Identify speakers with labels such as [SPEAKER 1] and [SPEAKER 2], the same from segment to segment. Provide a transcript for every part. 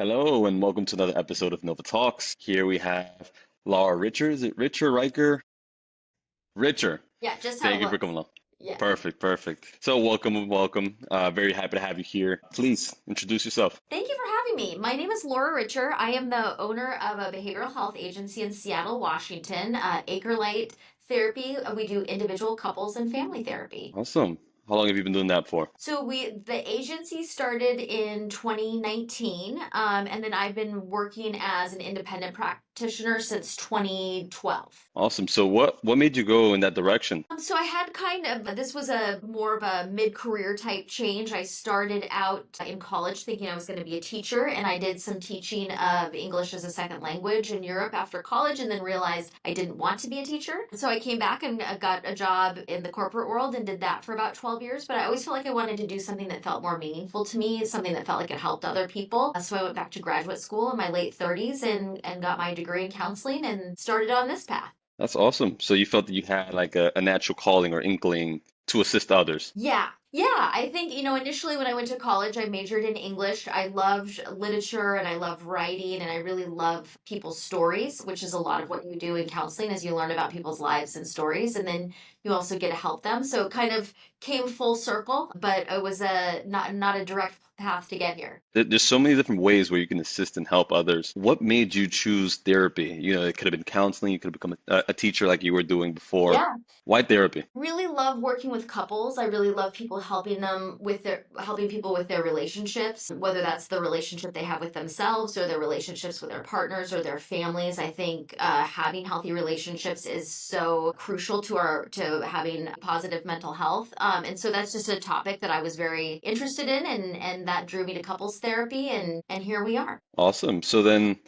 [SPEAKER 1] Hello and welcome to another episode of Nova Talks. Here we have Laura Richer. Is it Richer, Riker? Richer.
[SPEAKER 2] Yeah, just how
[SPEAKER 1] Thank
[SPEAKER 2] it
[SPEAKER 1] you for
[SPEAKER 2] looks.
[SPEAKER 1] coming along.
[SPEAKER 2] Yeah.
[SPEAKER 1] Perfect, perfect. So welcome, welcome. Very happy to have you here. Please introduce yourself.
[SPEAKER 2] Thank you for having me. My name is Laura Richer. I am the owner of a behavioral health agency in Seattle, Washington, Acrelight Therapy. We do individual, couples, and family therapy.
[SPEAKER 1] Awesome. How long have you been doing that for?
[SPEAKER 2] So the agency started in 2019, and then I've been working as an independent practitioner since 2012.
[SPEAKER 1] Awesome. So what made you go in that direction?
[SPEAKER 2] So I had kind of this was a more of a mid-career type change. I started out in college thinking I was going to be a teacher, and I did some teaching of English as a second language in Europe after college, and then realized I didn't want to be a teacher. So I came back and got a job in the corporate world and did that for about 12 years. But I always felt like I wanted to do something that felt more meaningful to me, something that felt like it helped other people. So I went back to graduate school in my late 30s and got my degree in counseling and started on this path.
[SPEAKER 1] That's awesome. So you felt that you had like a natural calling or inkling to assist others.
[SPEAKER 2] Yeah. Yeah, I think, initially when I went to college, I majored in English. I loved literature and I love writing and I really love people's stories, which is a lot of what you do in counseling as you learn about people's lives and stories. And then you also get to help them. So it kind of came full circle, but it was a not a direct path to get here.
[SPEAKER 1] There's so many different ways where you can assist and help others. What made you choose therapy? It could have been counseling, you could have become a teacher like you were doing before.
[SPEAKER 2] Yeah.
[SPEAKER 1] Why therapy?
[SPEAKER 2] Really love working with couples. I really love people helping people with their relationships, whether that's the relationship they have with themselves or their relationships with their partners or their families. I think having healthy relationships is so crucial to having positive mental health. And so that's just a topic that I was very interested in, and that drew me to couples therapy, and here we are.
[SPEAKER 1] Awesome. So then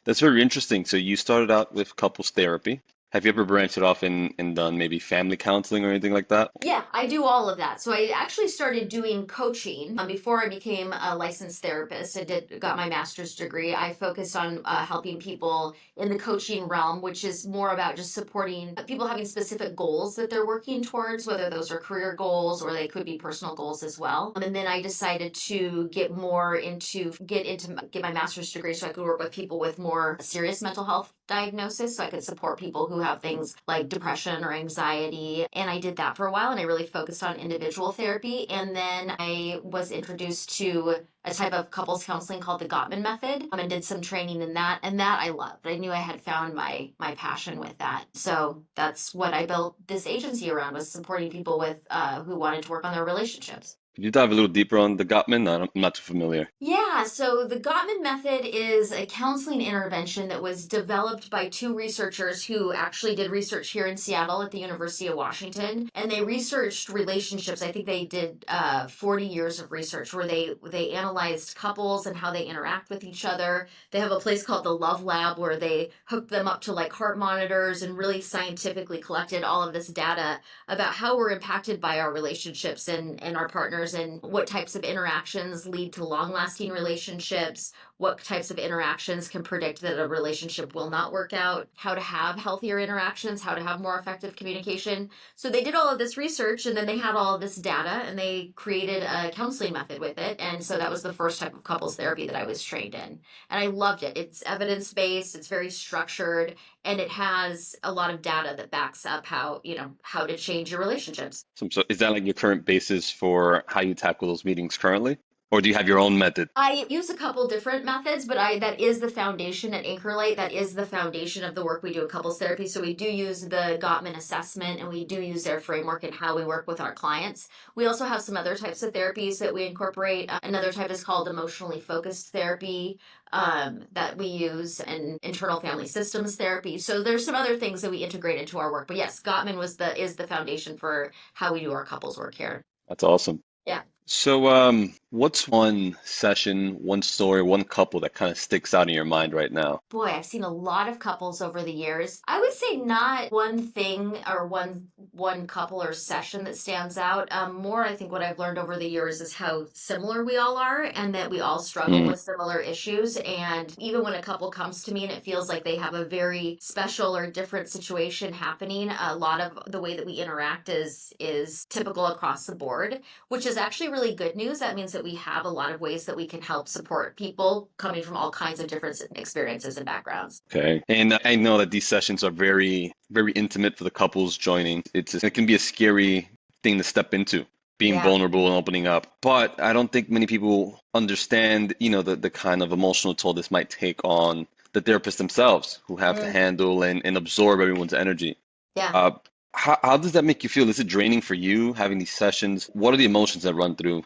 [SPEAKER 1] that's very interesting. So you started out with couples therapy. Have you ever branched it off and done maybe family counseling or anything like that?
[SPEAKER 2] Yeah, I do all of that. So I actually started doing coaching before I became a licensed therapist. Got my master's degree. I focused on helping people in the coaching realm, which is more about just supporting people having specific goals that they're working towards, whether those are career goals or they could be personal goals as well. And then I decided to get my master's degree so I could work with people with more serious mental health diagnosis, so I could support people who have things like depression or anxiety. And I did that for a while and I really focused on individual therapy. And then I was introduced to a type of couples counseling called the Gottman method, and did some training in that. And that I loved. I knew I had found my passion with that. So that's what I built this agency around, was supporting people with who wanted to work on their relationships.
[SPEAKER 1] Could you dive a little deeper on the Gottman? I'm not too familiar.
[SPEAKER 2] Yeah, so the Gottman method is a counseling intervention that was developed by two researchers who actually did research here in Seattle at the University of Washington, and they researched relationships. I think they did 40 years of research where they analyzed couples and how they interact with each other. They have a place called the Love Lab where they hooked them up to like heart monitors and really scientifically collected all of this data about how we're impacted by our relationships and our partners, and what types of interactions lead to long lasting relationships, what types of interactions can predict that a relationship will not work out, how to have healthier interactions, how to have more effective communication. So they did all of this research and then they had all of this data and they created a counseling method with it. And so that was the first type of couples therapy that I was trained in. And I loved it. It's evidence based, it's very structured, and it has a lot of data that backs up how to change your relationships.
[SPEAKER 1] So is that like your current basis for how you tackle those meetings currently? Or do you have your own method?
[SPEAKER 2] I use a couple different methods, but I that is the foundation at Anchorlight. That is the foundation of the work we do in couples therapy. So we do use the Gottman assessment and we do use their framework and how we work with our clients. We also have some other types of therapies that we incorporate. Another type is called emotionally focused therapy, that we use, and internal family systems therapy. So there's some other things that we integrate into our work. But yes, Gottman is the foundation for how we do our couples work here.
[SPEAKER 1] That's awesome.
[SPEAKER 2] Yeah.
[SPEAKER 1] So, what's one session, one story, one couple that kind of sticks out in your mind right now?
[SPEAKER 2] Boy, I've seen a lot of couples over the years. I would say not one thing or one couple or session that stands out. More, I think what I've learned over the years is how similar we all are, and that we all struggle
[SPEAKER 1] Mm,
[SPEAKER 2] with similar issues. And even when a couple comes to me and it feels like they have a very special or different situation happening, a lot of the way that we interact is typical across the board, which is actually really good news. That means that we have a lot of ways that we can help support people coming from all kinds of different experiences and backgrounds.
[SPEAKER 1] Okay. And I know that these sessions are very, very intimate for the couples joining. It can be a scary thing to step into, being
[SPEAKER 2] Yeah.
[SPEAKER 1] vulnerable and opening up. But I don't think many people understand, the kind of emotional toll this might take on the therapists themselves, who have to
[SPEAKER 2] Mm,
[SPEAKER 1] handle and absorb everyone's energy.
[SPEAKER 2] yeah.
[SPEAKER 1] Uh, how does that make you feel? Is it draining for you having these sessions? What are the emotions that run through?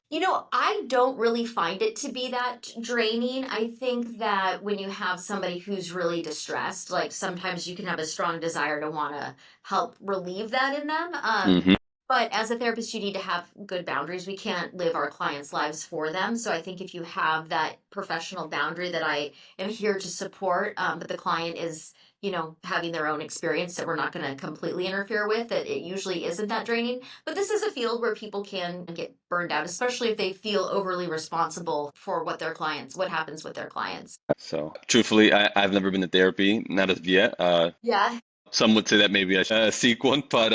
[SPEAKER 2] I don't really find it to be that draining. I think that when you have somebody who's really distressed, like sometimes you can have a strong desire to want to help relieve that in them.
[SPEAKER 1] Hmm.
[SPEAKER 2] But as a therapist, you need to have good boundaries. We can't live our clients' lives for them. So I think if you have that professional boundary that I am here to support, but the client is, having their own experience that we're not going to completely interfere with, that it usually isn't that draining. But this is a field where people can get burned out, especially if they feel overly responsible for what happens with their clients.
[SPEAKER 1] So, truthfully, I've never been to therapy, not as of yet.
[SPEAKER 2] Yeah.
[SPEAKER 1] Some would say that maybe I should seek one, but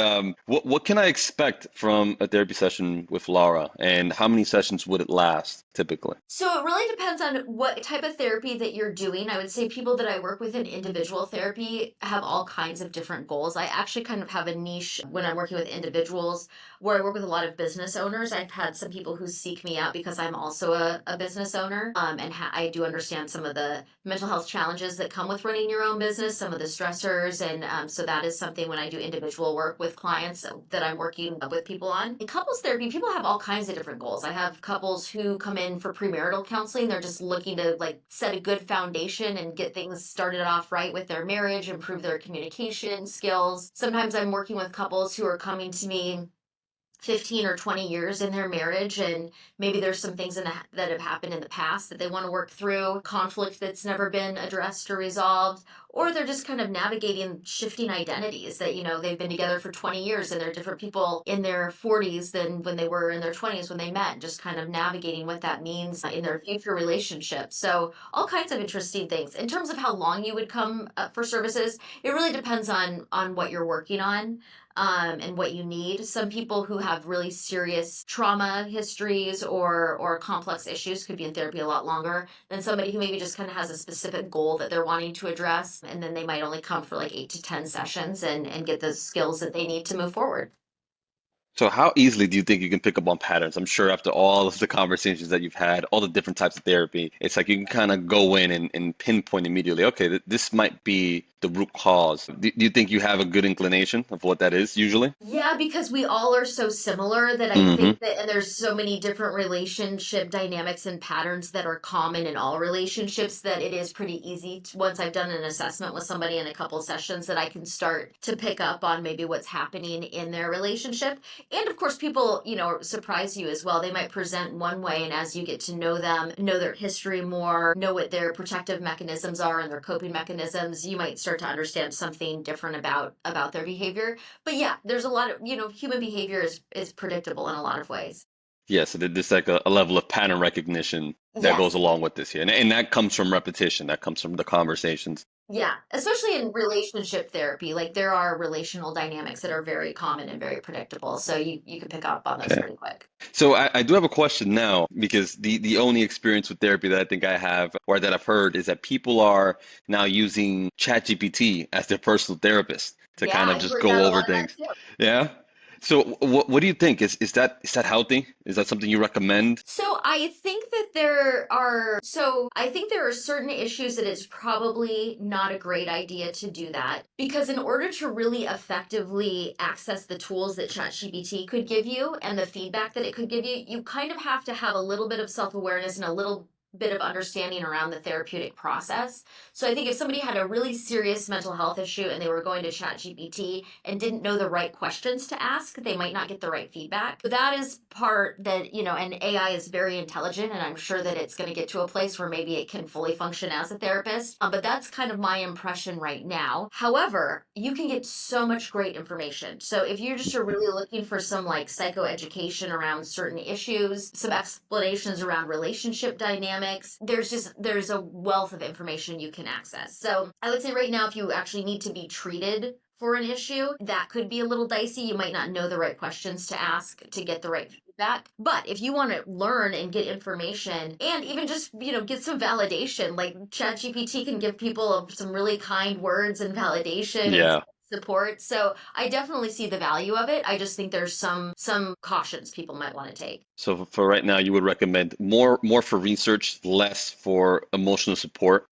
[SPEAKER 1] what can I expect from a therapy session with Laura, and how many sessions would it last typically?
[SPEAKER 2] So it really depends on what type of therapy that you're doing. I would say people that I work with in individual therapy have all kinds of different goals. I actually kind of have a niche when I'm working with individuals where I work with a lot of business owners. I've had some people who seek me out because I'm also a business owner, and I do understand some of the mental health challenges that come with running your own business, some of the stressors. And so that is something when I do individual work with clients that I'm working with people on. In couples therapy, people have all kinds of different goals. I have couples who come in for premarital counseling. They're just looking to like set a good foundation and get things started off right with their marriage, improve their communication skills. Sometimes I'm working with couples who are coming to me 15 or 20 years in their marriage, and maybe there's some things that have happened in the past that they want to work through, conflict that's never been addressed or resolved, or they're just kind of navigating shifting identities that they've been together for 20 years and they're different people in their 40s than when they were in their 20s when they met, just kind of navigating what that means in their future relationship. So all kinds of interesting things. In terms of how long you would come for services, it really depends on what you're working on, and what you need. Some people who have really serious trauma histories or complex issues could be in therapy a lot longer than somebody who maybe just kind of has a specific goal that they're wanting to address, and then they might only come for like 8 to 10 sessions and get the skills that they need to move forward.
[SPEAKER 1] So, how easily do you think you can pick up on patterns? I'm sure after all of the conversations that you've had, all the different types of therapy, it's like you can kind of go in and pinpoint immediately, okay, this might be the root cause. Do you think you have a good inclination of what that is usually?
[SPEAKER 2] Yeah, because we all are so similar that I
[SPEAKER 1] Hmm.
[SPEAKER 2] think that, and there's so many different relationship dynamics and patterns that are common in all relationships that it is pretty easy to, once I've done an assessment with somebody in a couple sessions, that I can start to pick up on maybe what's happening in their relationship. And of course, people, surprise you as well. They might present one way, and as you get to know them, know their history more, know what their protective mechanisms are and their coping mechanisms, you might start to understand something different about their behavior. But yeah, there's a lot of, human behavior is predictable in a lot of ways.
[SPEAKER 1] Yes, so there's like a level of pattern recognition that goes
[SPEAKER 2] Yes.
[SPEAKER 1] along with this here. And that comes from repetition, that comes from the conversations.
[SPEAKER 2] Yeah, especially in relationship therapy, like there are relational dynamics that are very common and very predictable. So you can pick up on those
[SPEAKER 1] Okay.
[SPEAKER 2] pretty quick.
[SPEAKER 1] So I do have a question now because the only experience with therapy that I think I have or that I've heard is that people are now using ChatGPT as their personal therapist to
[SPEAKER 2] Yeah,
[SPEAKER 1] kind of
[SPEAKER 2] I've
[SPEAKER 1] just
[SPEAKER 2] heard that
[SPEAKER 1] go
[SPEAKER 2] a
[SPEAKER 1] over
[SPEAKER 2] lot of that
[SPEAKER 1] things.
[SPEAKER 2] too.
[SPEAKER 1] Yeah. So what do you think? Is that healthy? Is that something you recommend?
[SPEAKER 2] I think there are certain issues that it's probably not a great idea to do that, because in order to really effectively access the tools that ChatGPT could give you and the feedback that it could give you, you kind of have to have a little bit of self-awareness and a little bit of understanding around the therapeutic process. So I think if somebody had a really serious mental health issue and they were going to ChatGPT and didn't know the right questions to ask, they might not get the right feedback. But that is part that, and AI is very intelligent, and I'm sure that it's going to get to a place where maybe it can fully function as a therapist. But that's kind of my impression right now. However, you can get so much great information. So if you just are really looking for some like psychoeducation around certain issues, some explanations around relationship dynamics, there's a wealth of information you can access. So I would say right now, if you actually need to be treated for an issue, that could be a little dicey. You might not know the right questions to ask to get the right feedback. But if you want to learn and get information and even just, get some validation, like ChatGPT can give people some really kind words and validation and
[SPEAKER 1] Yeah.
[SPEAKER 2] support. So I definitely see the value of it. I just think there's some cautions people might want to take.
[SPEAKER 1] So for right now, you would recommend more for research, less for emotional support.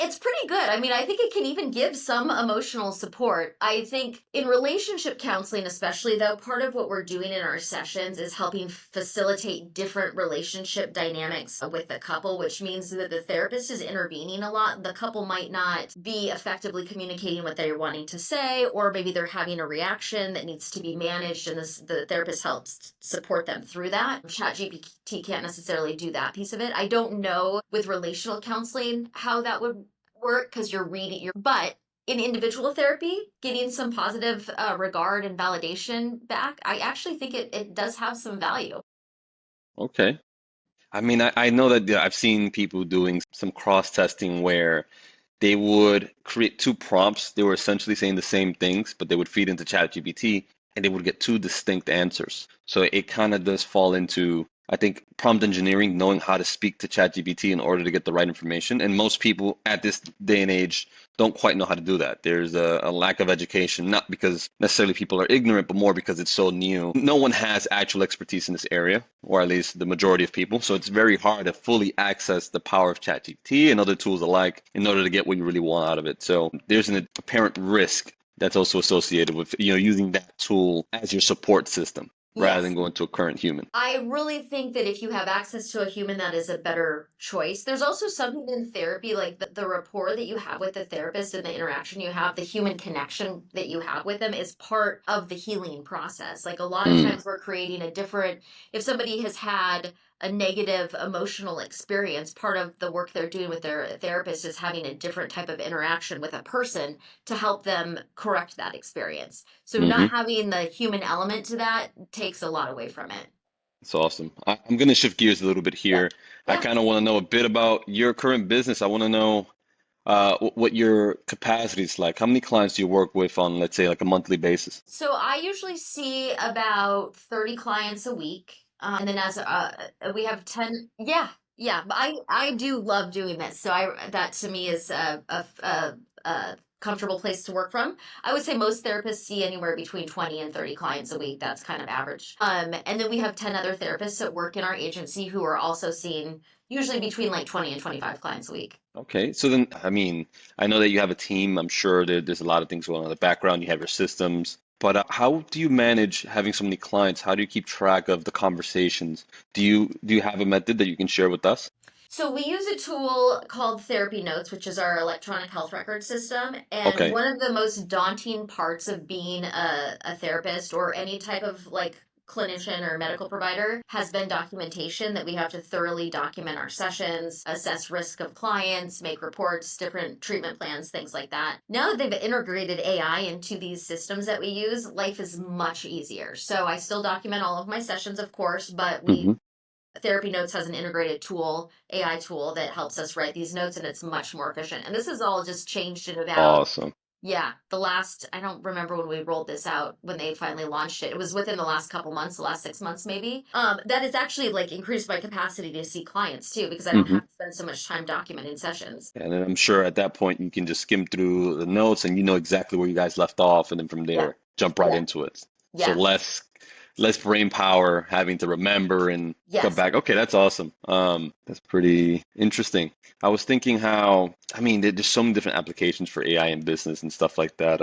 [SPEAKER 2] It's pretty good. I mean, I think it can even give some emotional support. I think in relationship counseling, especially though, part of what we're doing in our sessions is helping facilitate different relationship dynamics with the couple, which means that the therapist is intervening a lot. The couple might not be effectively communicating what they're wanting to say, or maybe they're having a reaction that needs to be managed, and the therapist helps support them through that. ChatGPT can't necessarily do that piece of it. I don't know with relational counseling how that would work because you're reading but in individual therapy, getting some positive regard and validation back, I actually think it does have some value.
[SPEAKER 1] Okay. I mean, I know that I've seen people doing some cross testing where they would create two prompts. They were essentially saying the same things, but they would feed into ChatGPT and they would get two distinct answers. So it kind of does fall into, I think, prompt engineering, knowing how to speak to ChatGPT in order to get the right information. And most people at this day and age don't quite know how to do that. There's a lack of education, not because necessarily people are ignorant, but more because it's so new. No one has actual expertise in this area, or at least the majority of people. So it's very hard to fully access the power of ChatGPT and other tools alike in order to get what you really want out of it. So there's an apparent risk that's also associated with using that tool as your support system rather
[SPEAKER 2] Yes.
[SPEAKER 1] than going to a current human.
[SPEAKER 2] I really think that if you have access to a human, that is a better choice. There's also something in therapy, like the rapport that you have with the therapist and the interaction you have, the human connection that you have with them is part of the healing process. Like a lot of
[SPEAKER 1] Mm,
[SPEAKER 2] times we're creating if somebody has had a negative emotional experience, part of the work they're doing with their therapist is having a different type of interaction with a person to help them correct that experience. So not
[SPEAKER 1] hmm.
[SPEAKER 2] having the human element to that takes a lot away from it.
[SPEAKER 1] That's awesome. I'm going to shift gears a little bit
[SPEAKER 2] Yeah.
[SPEAKER 1] here. I
[SPEAKER 2] Yeah.
[SPEAKER 1] kind of want to know a bit about your current business. I want to know what your capacity is like. How many clients do you work with on, let's say, like a monthly basis?
[SPEAKER 2] So I usually see about 30 clients a week. And then as we have 10, yeah, yeah, but I do love doing this. So I that to me is a comfortable place to work from. I would say most therapists see anywhere between 20 and 30 clients a week. That's kind of average. And then we have 10 other therapists that work in our agency who are also seeing usually between like 20 and 25 clients a week.
[SPEAKER 1] Okay, so then, I mean, I know that you have a team. I'm sure there's a lot of things going on in the background. You have your systems, but how do you manage having so many clients? How do you keep track of the conversations? Do you have a method that you can share with us?
[SPEAKER 2] So we use a tool called Therapy Notes, which is our electronic health record system. And
[SPEAKER 1] Okay.
[SPEAKER 2] one of the most daunting parts of being a therapist or any type of like clinician or medical provider has been documentation that we have to thoroughly document our sessions, assess risk of clients, make reports, different treatment plans, things like that. Now that they've integrated AI into these systems that we use, life is much easier. So I still document all of my sessions, of course, but
[SPEAKER 1] Hmm.
[SPEAKER 2] Therapy Notes has an integrated tool, AI tool that helps us write these notes and it's much more efficient. And this is all just changed in about,
[SPEAKER 1] Awesome.
[SPEAKER 2] yeah, I don't remember when we rolled this out, when they finally launched it. It was within the last couple months, the last 6 months maybe. That has actually like increased my capacity to see clients too, because I don't
[SPEAKER 1] Hmm.
[SPEAKER 2] have to spend so much time documenting sessions.
[SPEAKER 1] And then I'm sure at that point you can just skim through the notes and you know exactly where you guys left off, and then from
[SPEAKER 2] Yeah,
[SPEAKER 1] there jump right
[SPEAKER 2] yeah,
[SPEAKER 1] into it. So
[SPEAKER 2] yeah.
[SPEAKER 1] less brain power having to remember and go
[SPEAKER 2] Yes.
[SPEAKER 1] back. Okay, that's awesome. That's pretty interesting. I was thinking how, I mean, there's so many different applications for AI in business and stuff like that.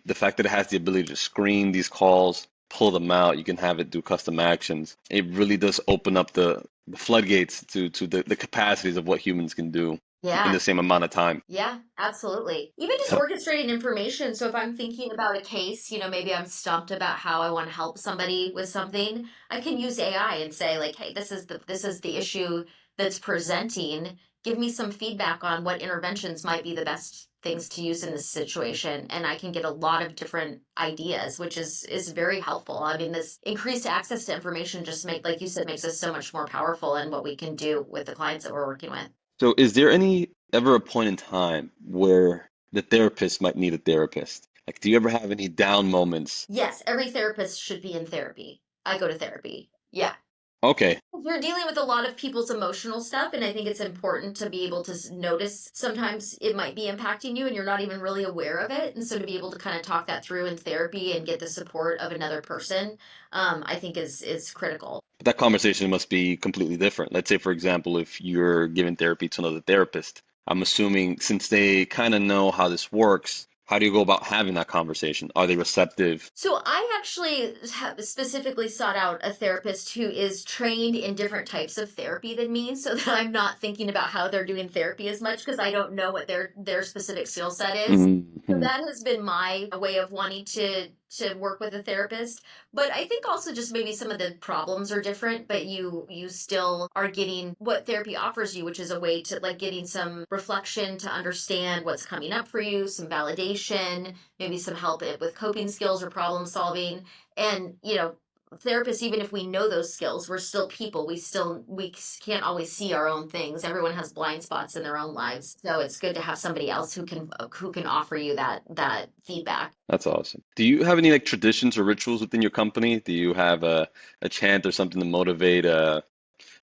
[SPEAKER 1] The fact that it has the ability to screen these calls, pull them out, you can have it do custom actions. It really does open up the floodgates to the capacities of what humans can do in
[SPEAKER 2] Yeah.
[SPEAKER 1] the same amount of time.
[SPEAKER 2] Yeah, absolutely. Even just orchestrating information. So if I'm thinking about a case, maybe I'm stumped about how I want to help somebody with something, I can use AI and say like, "Hey, this is the issue that's presenting. Give me some feedback on what interventions might be the best things to use in this situation." And I can get a lot of different ideas, which is very helpful. I mean, this increased access to information just like you said, makes us so much more powerful in what we can do with the clients that we're working with.
[SPEAKER 1] So, is there any ever a point in time where the therapist might need a therapist? Like, do you ever have any down moments?
[SPEAKER 2] Yes, every therapist should be in therapy. I go to therapy. Yeah.
[SPEAKER 1] Okay.
[SPEAKER 2] You're dealing with a lot of people's emotional stuff, and I think it's important to be able to notice sometimes it might be impacting you and you're not even really aware of it. And so to be able to kind of talk that through in therapy and get the support of another person, I think is critical.
[SPEAKER 1] But that conversation must be completely different. Let's say, for example, if you're giving therapy to another therapist, I'm assuming since they kind of know how this works, how do you go about having that conversation? Are they receptive?
[SPEAKER 2] So I actually have specifically sought out a therapist who is trained in different types of therapy than me, so that I'm not thinking about how they're doing therapy as much because I don't know what their specific skill set is. So
[SPEAKER 1] Hmm.
[SPEAKER 2] that has been my way of wanting to work with a therapist. But I think also just maybe some of the problems are different, but you still are getting what therapy offers you, which is a way to like getting some reflection to understand what's coming up for you, some validation, maybe some help with coping skills or problem solving. And, therapists, even if we know those skills, we're still people. We can't always see our own things. Everyone has blind spots in their own lives. So it's good to have somebody else who can offer you that feedback.
[SPEAKER 1] That's awesome. Do you have any like traditions or rituals within your company? Do you have a chant or something to motivate I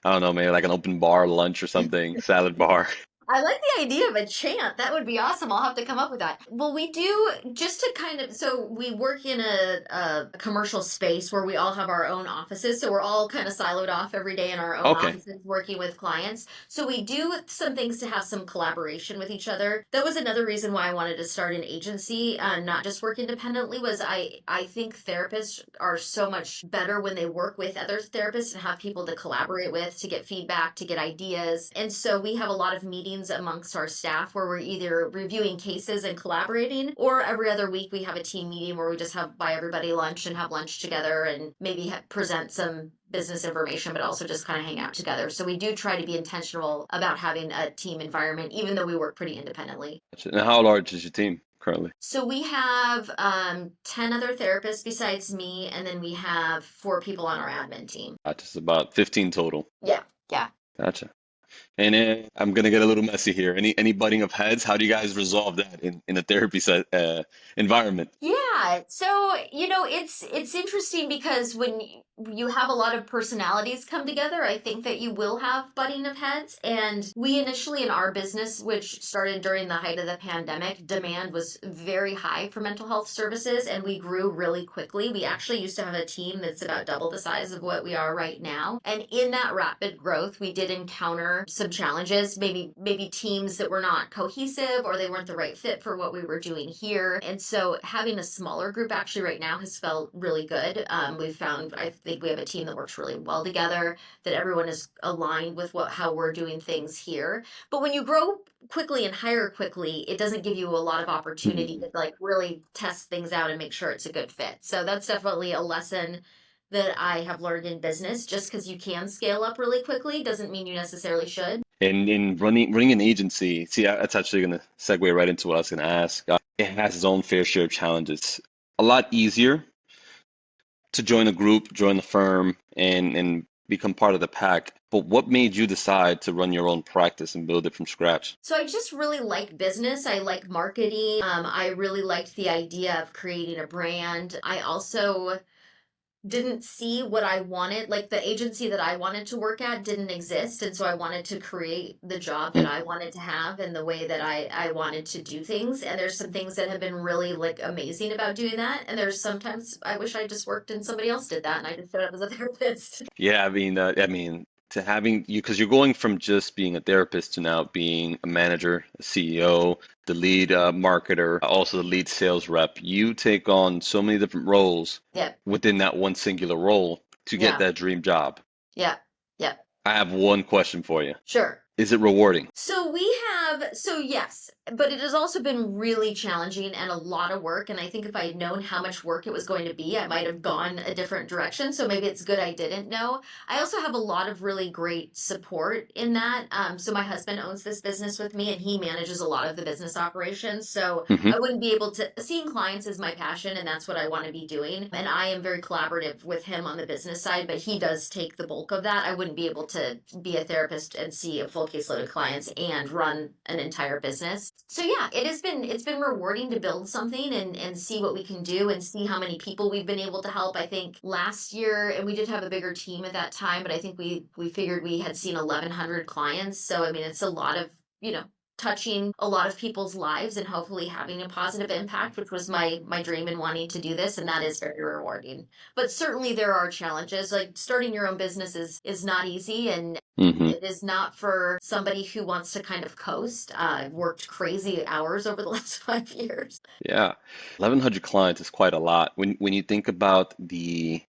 [SPEAKER 1] don't know, maybe like an open bar lunch or something, salad bar?
[SPEAKER 2] I like the idea of a chant. That would be awesome. I'll have to come up with that. Well, we do just to kind of, so we work in a commercial space where we all have our own offices. So we're all kind of siloed off every day in our own
[SPEAKER 1] Okay.
[SPEAKER 2] offices working with clients. So we do some things to have some collaboration with each other. That was another reason why I wanted to start an agency, not just work independently, was I think therapists are so much better when they work with other therapists and have people to collaborate with, to get feedback, to get ideas. And so we have a lot of meetings amongst our staff where we're either reviewing cases and collaborating, or every other week we have a team meeting where we just buy everybody lunch and have lunch together and maybe present some business information, but also just kind of hang out together. So we do try to be intentional about having a team environment, even though we work pretty independently.
[SPEAKER 1] Gotcha. And how large is your team currently?
[SPEAKER 2] So we have 10 other therapists besides me, and then we have 4 people on our admin team.
[SPEAKER 1] Just about 15 total.
[SPEAKER 2] Yeah, yeah.
[SPEAKER 1] Gotcha. And I'm gonna get a little messy here. Any butting of heads? How do you guys resolve that in a therapy environment?
[SPEAKER 2] Yeah. So, it's interesting because when you have a lot of personalities come together, I think that you will have butting of heads. And we initially in our business, which started during the height of the pandemic, demand was very high for mental health services and we grew really quickly. We actually used to have a team that's about double the size of what we are right now. And in that rapid growth, we did encounter some challenges, maybe teams that were not cohesive or they weren't the right fit for what we were doing here. And so having a smaller group actually right now has felt really good. We've found, I think we have a team that works really well together, that everyone is aligned with how we're doing things here. But when you grow quickly and hire quickly, it doesn't give you a lot of opportunity
[SPEAKER 1] Mhm.
[SPEAKER 2] to like really test things out and make sure it's a good fit. So that's definitely a lesson that I have learned in business. Just because you can scale up really quickly doesn't mean you necessarily should.
[SPEAKER 1] And in running an agency, see, that's actually gonna segue right into what I was gonna ask. It has its own fair share of challenges. A lot easier to join a group, join a firm, and become part of the pack. But what made you decide to run your own practice and build it from scratch?
[SPEAKER 2] So I just really like business. I like marketing. I really liked the idea of creating a brand. I also didn't see what I wanted, like the agency that I wanted to work at didn't exist. And so I wanted to create the job that
[SPEAKER 1] Mm.
[SPEAKER 2] I wanted to have and the way that I wanted to do things. And there's some things that have been really like amazing about doing that. And there's sometimes I wish I just worked and somebody else did that and I just showed up as a therapist.
[SPEAKER 1] Yeah, I mean, to having you because you're going from just being a therapist to now being a manager, a CEO, the lead marketer, also the lead sales rep. You take on so many different roles
[SPEAKER 2] Yep.
[SPEAKER 1] within that one singular role to get
[SPEAKER 2] Yeah.
[SPEAKER 1] that dream job.
[SPEAKER 2] Yeah. Yeah.
[SPEAKER 1] I have one question for you.
[SPEAKER 2] Sure.
[SPEAKER 1] Is it rewarding?
[SPEAKER 2] So yes, but it has also been really challenging and a lot of work. And I think if I had known how much work it was going to be, I might have gone a different direction. So maybe it's good I didn't know. I also have a lot of really great support in that. So my husband owns this business with me and he manages a lot of the business operations. So
[SPEAKER 1] Hmm.
[SPEAKER 2] I wouldn't be able to, seeing clients is my passion and that's what I want to be doing. And I am very collaborative with him on the business side, but he does take the bulk of that. I wouldn't be able to be a therapist and see a full full caseload of clients and run an entire business. So yeah, it's been rewarding to build something and see what we can do and see how many people we've been able to help. I think last year, and we did have a bigger team at that time, but I think we figured we had seen 1,100 clients. So I mean, it's a lot of, touching a lot of people's lives and hopefully having a positive impact, which was my dream in wanting to do this, and that is very rewarding. But certainly there are challenges. Like starting your own business is not easy, and
[SPEAKER 1] Hmm.
[SPEAKER 2] it is not for somebody who wants to kind of coast. I've worked crazy hours over the last 5 years.
[SPEAKER 1] Yeah. 1,100 clients is quite a lot. When you think about the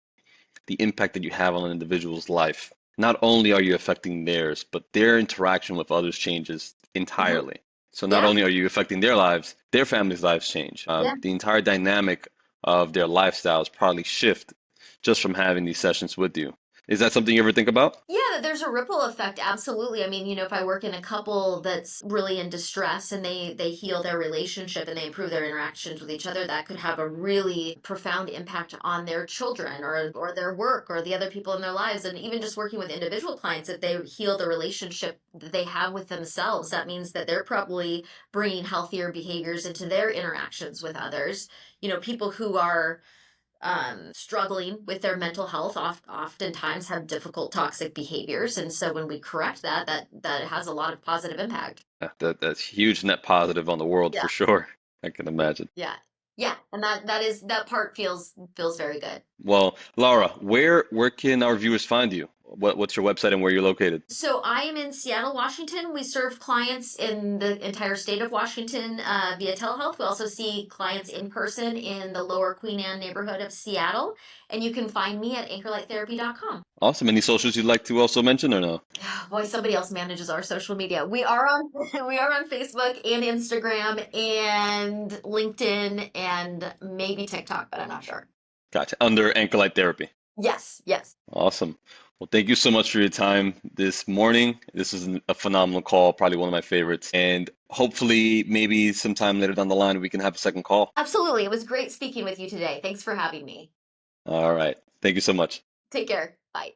[SPEAKER 1] impact that you have on an individual's life, not only are you affecting theirs, but their interaction with others changes
[SPEAKER 2] Mhm.
[SPEAKER 1] entirely. So not
[SPEAKER 2] Yeah,
[SPEAKER 1] only are you affecting their lives, their families' lives change.
[SPEAKER 2] yeah.
[SPEAKER 1] The entire dynamic of their lifestyles probably shift just from having these sessions with you. Is that something you ever think about?
[SPEAKER 2] Yeah, there's a ripple effect. Absolutely. I mean, if I work in a couple that's really in distress and they heal their relationship and they improve their interactions with each other, that could have a really profound impact on their children or their work or the other people in their lives. And even just working with individual clients, if they heal the relationship that they have with themselves, that means that they're probably bringing healthier behaviors into their interactions with others. People who are struggling with their mental health oftentimes have difficult toxic behaviors, and so when we correct that has a lot of positive impact.
[SPEAKER 1] That's huge net positive on the world
[SPEAKER 2] Yeah,
[SPEAKER 1] for sure. I can imagine.
[SPEAKER 2] yeah, yeah, and that part feels very good.
[SPEAKER 1] Well, Laura, where can our viewers find you? What's your website and where you're located?
[SPEAKER 2] So I am in Seattle, Washington. We serve clients in the entire state of Washington via telehealth. We also see clients in person in the Lower Queen Anne neighborhood of Seattle, and you can find me at anchorlighttherapy.com.
[SPEAKER 1] Awesome. Any socials you'd like to also mention or no?
[SPEAKER 2] Boy, somebody else manages our social media. We are on we are on Facebook and Instagram and LinkedIn and maybe TikTok, but I'm not sure.
[SPEAKER 1] Gotcha. Under Anchorlight Therapy.
[SPEAKER 2] Yes, yes.
[SPEAKER 1] Awesome. Well, thank you so much for your time this morning. This is a phenomenal call, probably one of my favorites. And hopefully, maybe sometime later down the line, we can have a second call.
[SPEAKER 2] Absolutely. It was great speaking with you today. Thanks for having me.
[SPEAKER 1] All right. Thank you so much.
[SPEAKER 2] Take care. Bye.